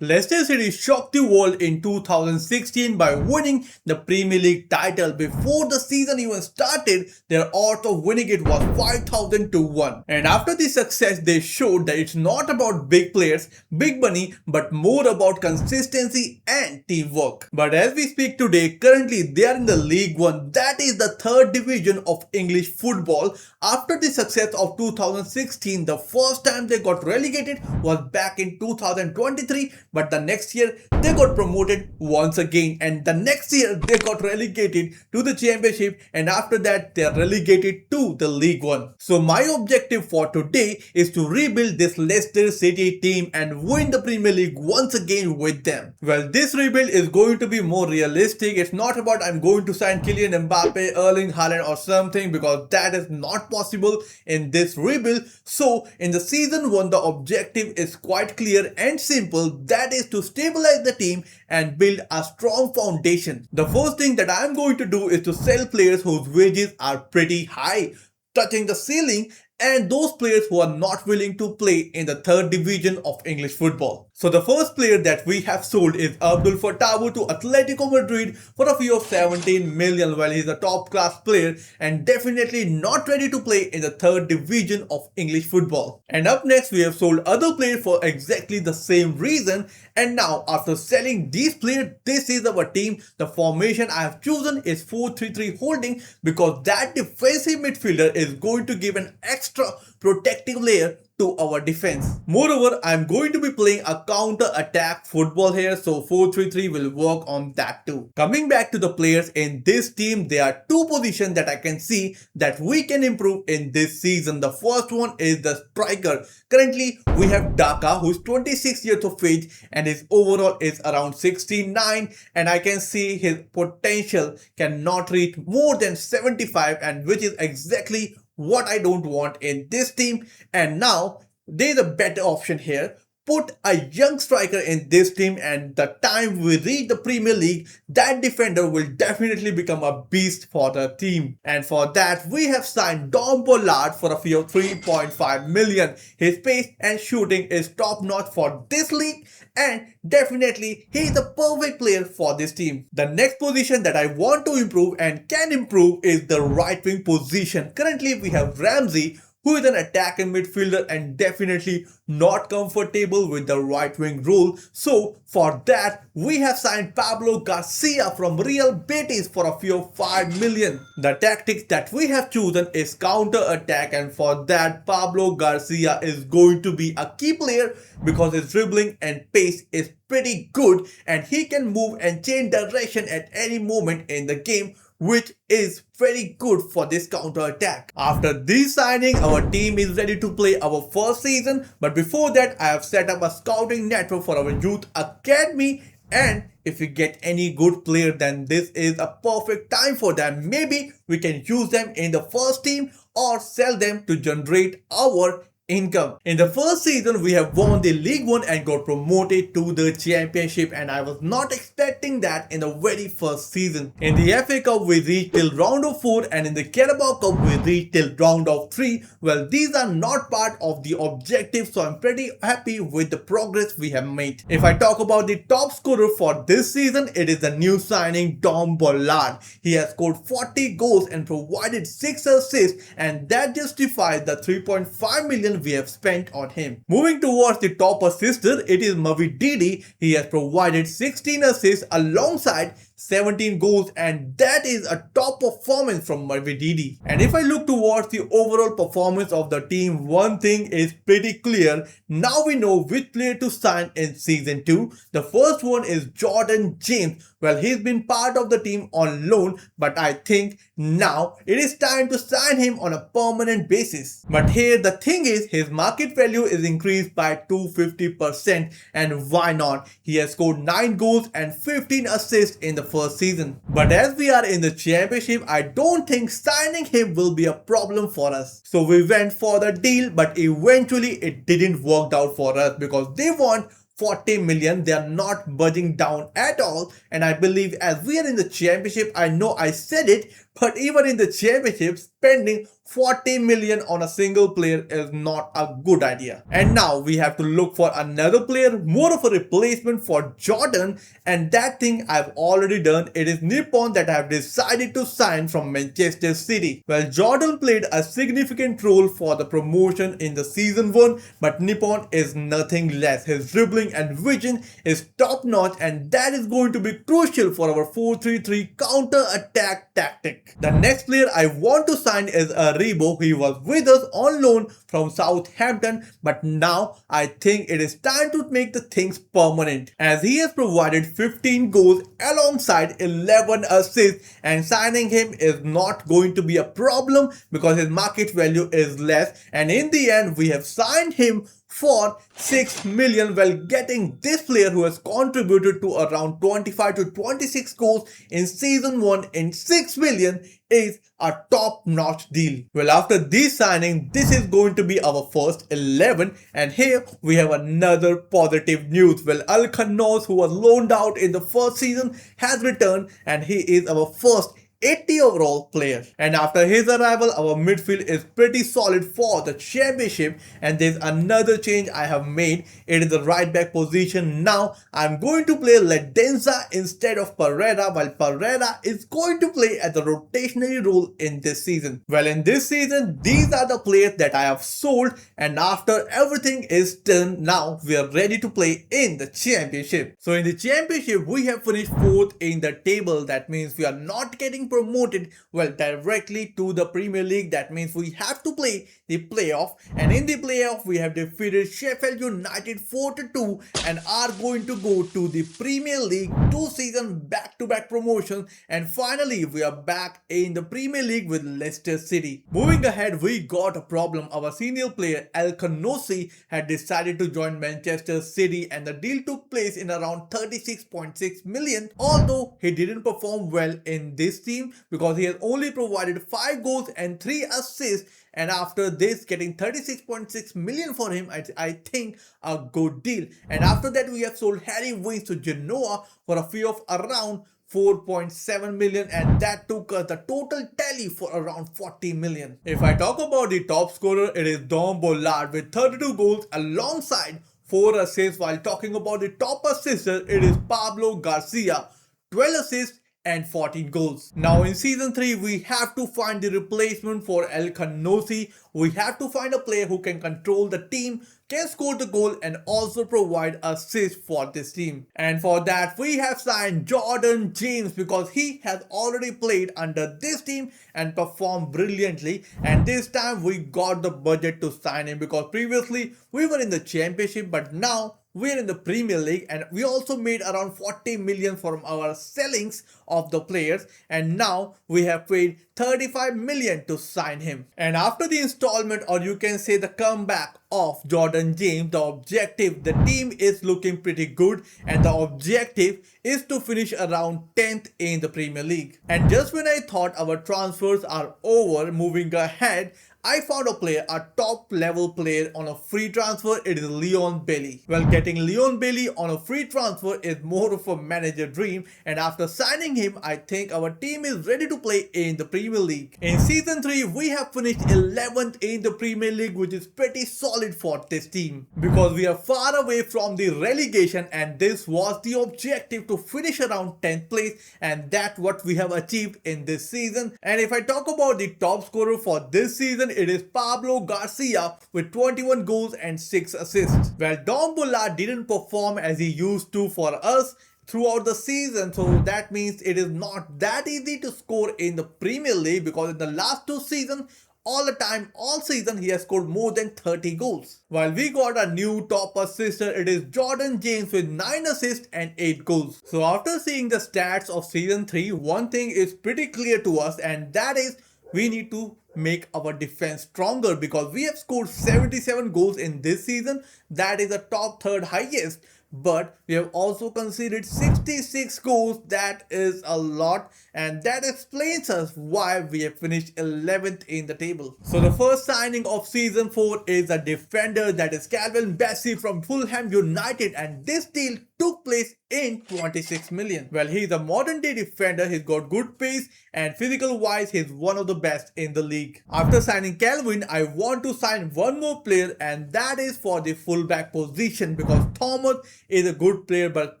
Leicester City shocked the world in 2016 by winning the Premier League title. Before the season even started, their odds of winning it was 5,000 to 1. And after the success, they showed that it's not about big players, big money, but more about consistency and teamwork. But as we speak today, currently they are in the League One, that is the third division of English football. After the success of 2016, the first time they got relegated was back in 2023, but the next year they got promoted once again, and the next year they got relegated to the championship, and after that they are relegated to the League One. So my objective for today is to rebuild this Leicester City team and win the Premier League once again with them. Well, this rebuild is going to be more realistic. It's not about I'm going to sign Kylian Mbappe, Erling Haaland or something, because that is not possible in this rebuild. So in the season 1, the objective is quite clear and simple, that is to stabilize the team and build a strong foundation. The first thing that I'm going to do is to sell players whose wages are pretty high, touching the ceiling, and those players who are not willing to play in the third division of English football. So the first player that we have sold is Abdul Fatawu to Atletico Madrid for a fee of 17 million. Well, he's a top class player and definitely not ready to play in the third division of English football. And up next, we have sold other players for exactly the same reason. And now after selling these players, this is our team. The formation I have chosen is 4-3-3 holding, because that defensive midfielder is going to give an extra protective layer to our defense. Moreover, I'm going to be playing a counter-attack football here, so 4-3-3 will work on that too. Coming back to the players in this team, there are two positions that I can see that we can improve in this season. The first one is the striker. Currently, we have Daka, who is 26 years of age and his overall is around 69, and I can see his potential cannot reach more than 75, and which is exactly what I don't want in this team. And now there is a better option here. Put a young striker in this team, and the time we reach the Premier League, that defender will definitely become a beast for the team. And for that, we have signed Dom Bollard for a fee of 3.5 million. His pace and shooting is top notch for this league, and definitely he is the perfect player for this team. The next position that I want to improve and can improve is the right wing position. Currently we have Ramsey, who is an attacking midfielder and definitely not comfortable with the right wing role. So for that, we have signed Pablo Garcia from Real Betis for a fee of 5 million. The tactics that we have chosen is counter attack, and for that Pablo Garcia is going to be a key player because his dribbling and pace is pretty good and he can move and change direction at any moment in the game, which is very good for this counter attack. After this signing, our team is ready to play our first season, but before that I have set up a scouting network for our youth academy, and if we get any good player, then this is a perfect time for them. Maybe we can use them in the first team or sell them to generate our income. In the first season, we have won the League One and got promoted to the championship, and I was not expecting that in the very first season. In the FA Cup, we reached till round of 4, and in the Carabao Cup, we reached till round of 3. Well, these are not part of the objective, so I'm pretty happy with the progress we have made. If I talk about the top scorer for this season, it is the new signing Dom Bollard. He has scored 40 goals and provided 6 assists, and that justifies the 3.5 million we have spent on him. Moving towards the top assister, it is Didi. He has provided 16 assists alongside 17 goals, and that is a top performance from Didi. And if I look towards the overall performance of the team, one thing is pretty clear. Now we know which player to sign in season 2. The first one is Jordan James. Well, he's been part of the team on loan, but I think now it is time to sign him on a permanent basis. But here the thing is, his market value is increased by 250%, and why not? He has scored 9 goals and 15 assists in the first season. But as we are in the championship, I don't think signing him will be a problem for us. So we went for the deal, but eventually it didn't work out for us because they want 40 million. They are not budging down at all. And I believe as we are in the championship, I know I said it, but even in the championship, spending 40 million on a single player is not a good idea. And now we have to look for another player, more of a replacement for Jordan, and that thing I've already done. It is Nippon that I have decided to sign from Manchester City. Well, Jordan played a significant role for the promotion in the season 1, but Nippon is nothing less. His dribbling and vision is top notch, and that is going to be crucial for our 4-3-3 counter attack tactic. The next player I want to sign is Aribo. He was with us on loan from Southampton, but now I think it is time to make the things permanent, as he has provided 15 goals alongside 11 assists, and signing him is not going to be a problem because his market value is less, and in the end we have signed him for 6 million, while getting this player who has contributed to around 25 to 26 goals in season 1 in 6 million is a top-notch deal. Well, after this signing, this is going to be our first 11, and here we have another positive news. Well, Alcanos, who was loaned out in the first season, has returned, and he is our first 80 overall player. And after his arrival, our midfield is pretty solid for the championship. And there's another change I have made. It is the right back position. Now I'm going to play Ledenza instead of Pereira, while Pereira is going to play as a rotationary role in this season. Well, in this season, these are the players that I have sold, and after everything is done, now we are ready to play in the championship. So in the championship, we have finished 4th in the table. That means we are not getting promoted directly to the Premier League. That means we have to play the playoff, and in the playoff we have defeated Sheffield United 4-2 and are going to go to the Premier League 2 season back-to-back promotions, and finally we are back in the Premier League with Leicester City. Moving ahead, we got a problem. Our senior player El Knossi had decided to join Manchester City, and the deal took place in around 36.6 million, although he didn't perform well in this team because he has only provided 5 goals and 3 assists, and after this getting 36.6 million for him, I think a good deal. And after that we have sold Harry Winks to Genoa for a fee of around 4.7 million, and that took us the total tally for around 40 million. If I talk about the top scorer, it is Dom Bollard with 32 goals alongside 4 assists, while talking about the top assister, it is Pablo Garcia, 12 assists and 14 goals. Now in season 3, we have to find the replacement for El Knossi. We have to find a player who can control the team, can score the goal, and also provide assists for this team. And for that, we have signed Jordan James because he has already played under this team and performed brilliantly. And this time we got the budget to sign him because previously we were in the championship, but now we're in the Premier League, and we also made around 40 million from our sellings of the players, and now we have paid 35 million to sign him. And after the installment, or you can say the comeback of Jordan James, the objective, the team is looking pretty good, and the objective is to finish around 10th in the Premier League. And just when I thought our transfers are over, moving ahead, I found a player, a top level player on a free transfer. It is Leon Bailey. Well, getting Leon Bailey on a free transfer is more of a manager dream, and after signing him, I think our team is ready to play in the Premier League. In season 3, we have finished 11th in the Premier League, which is pretty solid for this team because we are far away from the relegation, and this was the objective, to finish around 10th place, and that's what we have achieved in this season. And if I talk about the top scorer for this season, it is Pablo Garcia with 21 goals and 6 assists. Well, Dom Bollard didn't perform as he used to for us throughout the season, so that means it is not that easy to score in the Premier League, because in the last 2 seasons, all season, he has scored more than 30 goals. While we got a new top assister, it is Jordan James with 9 assists and 8 goals. So after seeing the stats of season 3, one thing is pretty clear to us, and that is we need to make our defense stronger, because we have scored 77 goals in this season. That is the top 3rd highest but we have also conceded 66 goals. That is a lot, and that explains us why we have finished 11th in the table. So the first signing of season 4 is a defender, that is Calvin Bassey from Fulham United, and this deal took place in 26 million. Well, he's a modern day defender, he's got good pace and physical wise he's one of the best in the league. After signing Calvin, I want to sign one more player, and that is for the fullback position, because Thomas is a good player but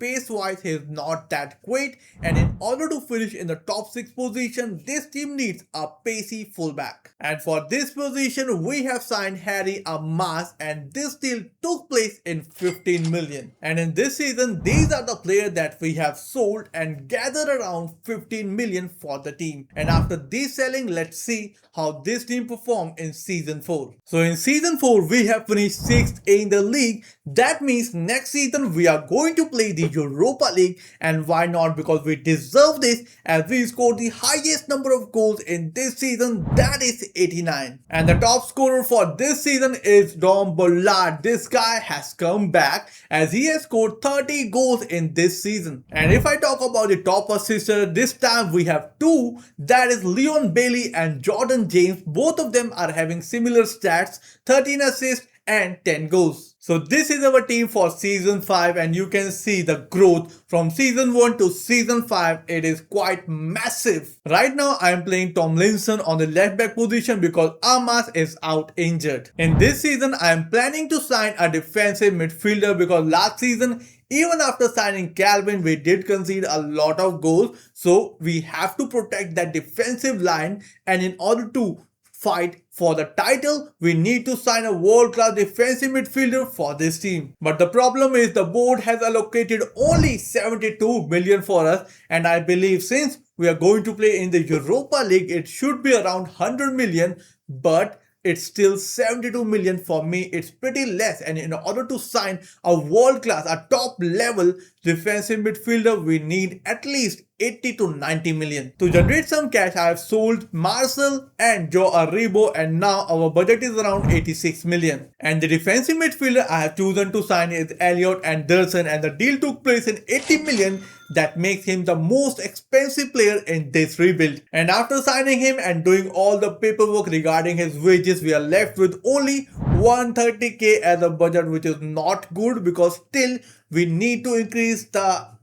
pace wise he is not that great, and in order to finish in the top 6 position, this team needs a pacey fullback. And for this position we have signed Harry Amas, and this deal took place in 15 million. And in this season these are the players that we have sold and gathered around 15 million for the team. And after this selling, let's see how this team performed in season 4. So in season 4 we have finished 6th in the league. That means next season we are going to play the Europa League, and why not, because we deserve this as we scored the highest number of goals in this season, that is 89. And the top scorer for this season is Dom Bollard. This guy has come back as he has scored 30 goals in this season. And if I talk about the top assister, this time we have two, that is Leon Bailey and Jordan James. Both of them are having similar stats, 13 assists and 10 goals. So this is our team for season 5, and you can see the growth from season 1 to season 5. It is quite massive. Right now I am playing Tomlinson on the left back position because Amas is out injured. In this season I am planning to sign a defensive midfielder, because last season even after signing Calvin we did concede a lot of goals, so we have to protect that defensive line, and in order to fight for the title we need to sign a world-class defensive midfielder for this team. But the problem is the board has allocated only 72 million for us, and I believe since we are going to play in the Europa League it should be around 100 million, but it's still 72 million. For me it's pretty less, and in order to sign a world-class, a top level defensive midfielder we need at least 80 to 90 million. To generate some cash I have sold Marcel and Joe Aribo, and now our budget is around 86 million. And the defensive midfielder I have chosen to sign is Elliot Anderson, and the deal took place in 80 million. That makes him the most expensive player in this rebuild. And after signing him and doing all the paperwork regarding his wages, we are left with only 130k as a budget, which is not good, because still we need to increase the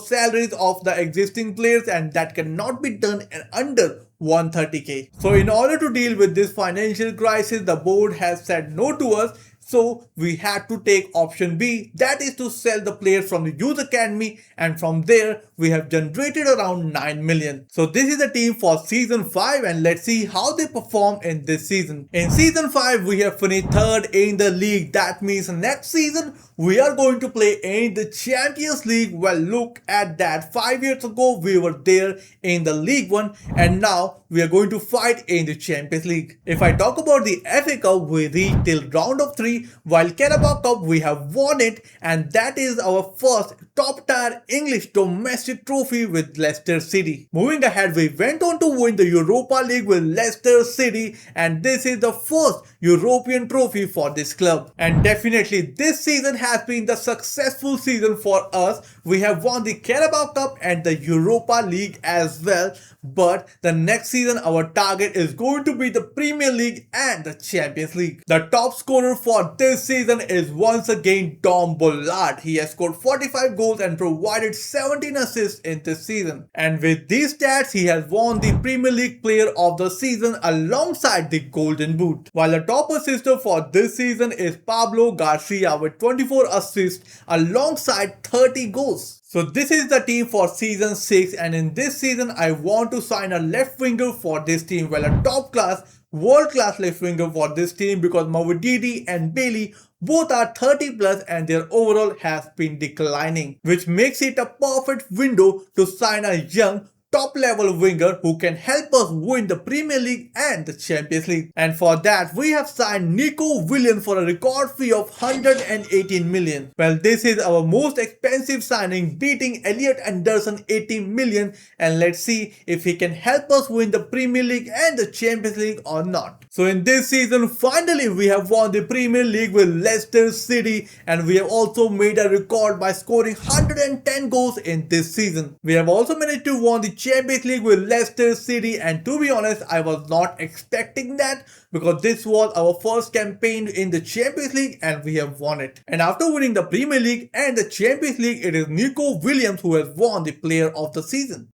salaries of the existing players, and that cannot be done under 130k. So in order to deal with this financial crisis, the board has said no to us. So we had to take option B, that is to sell the players from the youth academy, and from there we have generated around 9 million. So this is the team for season 5, and let's see how they perform in this season. In season 5 we have finished 3rd in the league. That means next season we are going to play in the Champions League. Well, look at that, 5 years ago we were there in the League 1, and now we are going to fight in the Champions League. If I talk about the FA Cup, we reached till round of 3, while Carabao Cup we have won it, and that is our first top tier English domestic trophy with Leicester City. Moving ahead, we went on to win the Europa League with Leicester City, and this is the first European trophy for this club. And definitely this season has been the successful season for us. We have won the Carabao Cup and the Europa League as well, but the next season our target is going to be the Premier League and the Champions League. The top scorer for this season is once again Dom Bollard. He has scored 45 goals and provided 17 assists in this season. And with these stats, he has won the Premier League Player of the Season alongside the Golden Boot. While the top assister for this season is Pablo Garcia with 24 assists alongside 30 goals. So this is the team for season 6, and in this season I want to sign a left winger for this team. Well, a top class, world class left winger for this team, because Mavididi and Bailey both are 30 plus and their overall has been declining, which makes it a perfect window to sign a young top level winger who can help us win the Premier League and the Champions League. And for that, we have signed Nico Williams for a record fee of 118 million. Well, this is our most expensive signing, beating Elliot Anderson 18 million, and let's see if he can help us win the Premier League and the Champions League or not. So in this season, finally we have won the Premier League with Leicester City, and we have also made a record by scoring 110 goals in this season. We have also managed to win the Champions League with Leicester City, and to be honest, I was not expecting that because this was our first campaign in the Champions League and we have won it. And after winning the Premier League and the Champions League, it is Nico Williams who has won the Player of the Season.